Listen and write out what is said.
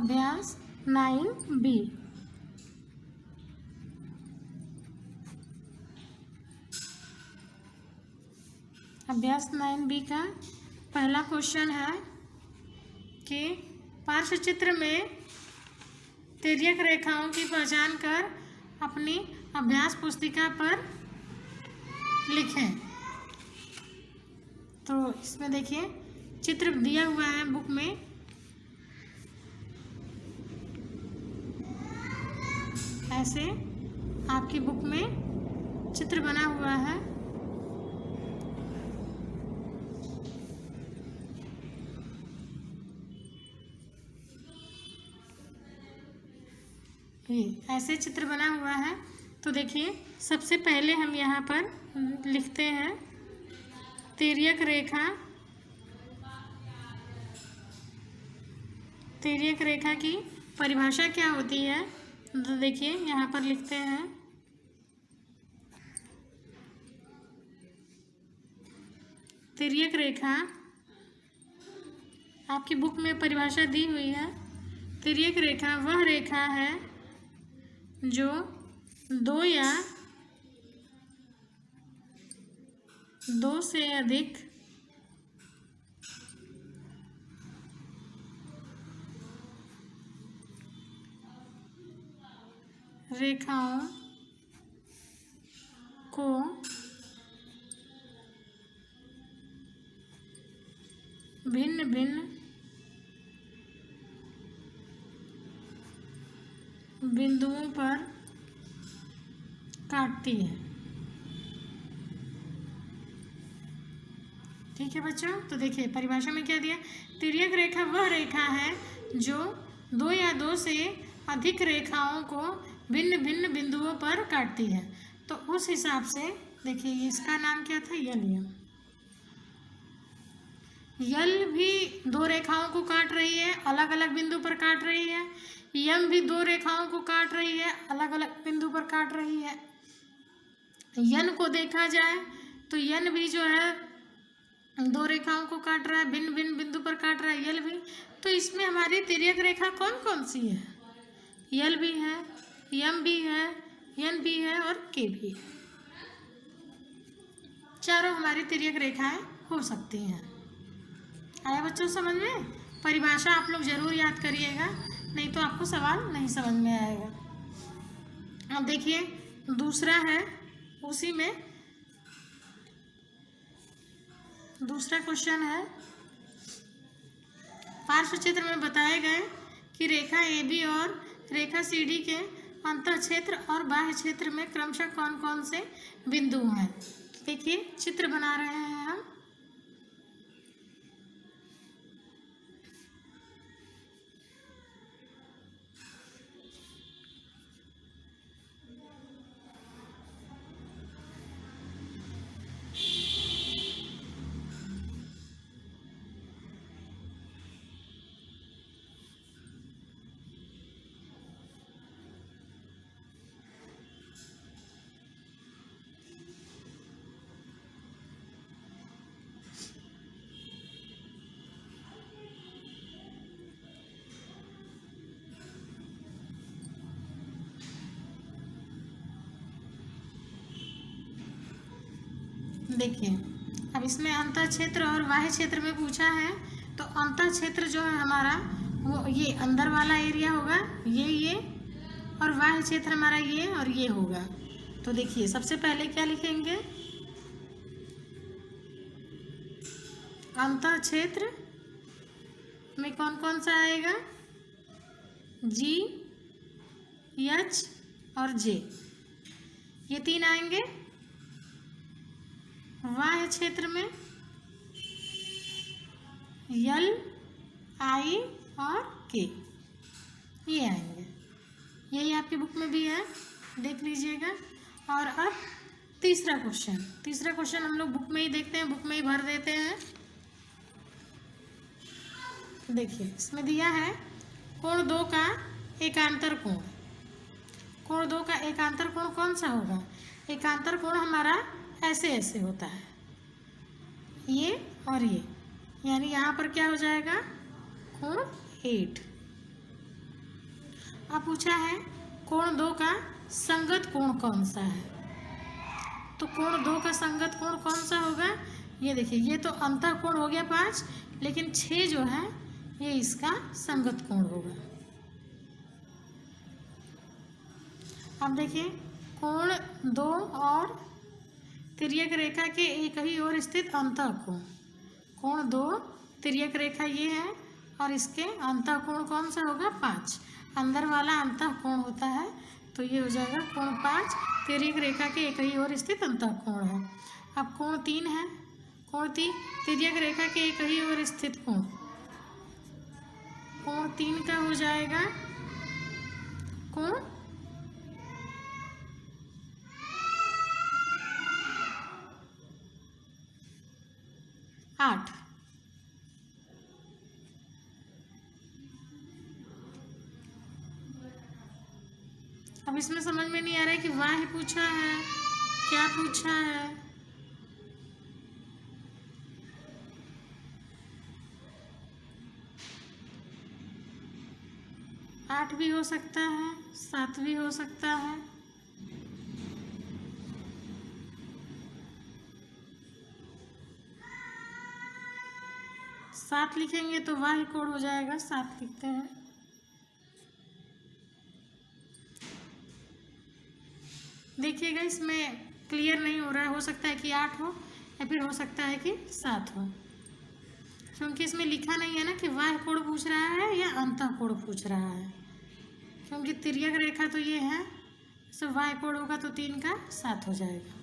अभ्यास 9B। अभ्यास 9B का पहला क्वेश्चन है कि पार्श्व चित्र में तिर्यक रेखाओं की पहचान कर अपनी अभ्यास पुस्तिका पर लिखें। तो इसमें देखिए चित्र दिया हुआ है बुक में, ऐसे आपकी बुक में चित्र बना हुआ है। ये ऐसे चित्र बना हुआ है। तो देखिए सबसे पहले हम यहाँ पर लिखते हैं तिर्यक रेखा। तिर्यक रेखा की परिभाषा क्या होती है, तो देखिए यहाँ पर लिखते हैं तिर्यक रेखा, आपकी बुक में परिभाषा दी हुई है। तिर्यक रेखा वह रेखा है जो दो या दो से अधिक रेखाओं को भिन्न भिन्न बिंदुओं पर काटती है। ठीक है बच्चों, तो देखिए परिभाषा में क्या दिया, तिर्यक रेखा वह रेखा है जो दो या दो से अधिक रेखाओं को भिन्न भिन्न बिंदुओं पर काटती है। तो उस हिसाब से देखिए इसका नाम क्या था, यल। यल भी दो रेखाओं को काट रही है, अलग अलग बिंदु पर काट रही है। यम भी दो रेखाओं को काट रही है, अलग अलग बिंदु पर काट रही है। यन को देखा जाए तो यन भी जो है दो रेखाओं को काट रहा है, भिन्न भिन्न बिंदु पर काट रहा है। यल भी, तो इसमें हमारी तिर्यक रेखा कौन कौन सी है, यल भी है, यम भी है, यन भी है और के भी है। चारों हमारी तिर्यक रेखाएं हो सकती हैं। आया बच्चों समझ में? परिभाषा आप लोग जरूर याद करिएगा, नहीं तो आपको सवाल नहीं समझ में आएगा। अब देखिए दूसरा है, उसी में दूसरा क्वेश्चन है, पार्श्व चित्र में बताए गए कि रेखा AB और रेखा CD के अंतः क्षेत्र और बाह्य क्षेत्र में क्रमशः कौन कौन से बिंदु हैं। देखिए चित्र बना रहे हैं हम। देखिए अब इसमें अंतः क्षेत्र और बाह्य क्षेत्र में पूछा है, तो अंतः क्षेत्र जो है हमारा वो ये अंदर वाला एरिया होगा, ये और बाह्य क्षेत्र हमारा ये और ये होगा। तो देखिए सबसे पहले क्या लिखेंगे, अंतः क्षेत्र में कौन कौन सा आएगा, G, H और J, ये तीन आएंगे। बाह्य क्षेत्र में L, I और K, ये आएंगे। यही आपकी बुक में भी है, देख लीजिएगा। और अब तीसरा क्वेश्चन हम लोग बुक में ही देखते हैं, बुक में ही भर देते हैं। देखिए इसमें दिया है कोण 2 का एकांतर कोण। कोण 2 का एकांतर कोण कौन सा होगा, एकांतर कोण हमारा ऐसे ऐसे होता है, ये और ये, यानी यहाँ पर क्या हो जाएगा, कोण 8। अब पूछा है कोण 2 का संगत कोण कौन सा है। तो कोण 2 का संगत कोण कौन सा होगा, ये देखिए, ये तो अंतः कोण हो गया 5, लेकिन 6 जो है ये इसका संगत कोण होगा। अब देखिए कोण 2 और तिर्यक रेखा के एक ही ओर स्थित अंतः कोण, कोण 2 तिर्यक रेखा ये है और इसके अंतः कोण कौन सा होगा 5, अंदर वाला अंतः कोण होता है, तो ये हो जाएगा कोण 5 तिर्यक रेखा के एक ही ओर स्थित अंतः कोण है। अब कोण 3 है, कोण 3 तिर्यक रेखा के एक ही ओर स्थित कोण, कोण 3 का हो जाएगा कोण 8। अब इसमें समझ में नहीं आ रहा है कि वाह पूछा है, क्या पूछा है। आठ भी हो सकता है, 7 भी हो सकता है। सात लिखेंगे तो वाह कोण हो जाएगा, 7 लिखते हैं। देखिएगा इसमें क्लियर नहीं हो रहा है, हो सकता है कि 8 हो या फिर हो सकता है कि 7 हो, क्योंकि इसमें लिखा नहीं है ना कि वाह कोण पूछ रहा है या अंतः कोण पूछ रहा है, क्योंकि तिर्यक रेखा तो ये है, सो वाह कोण होगा तो 3 का 7 हो जाएगा।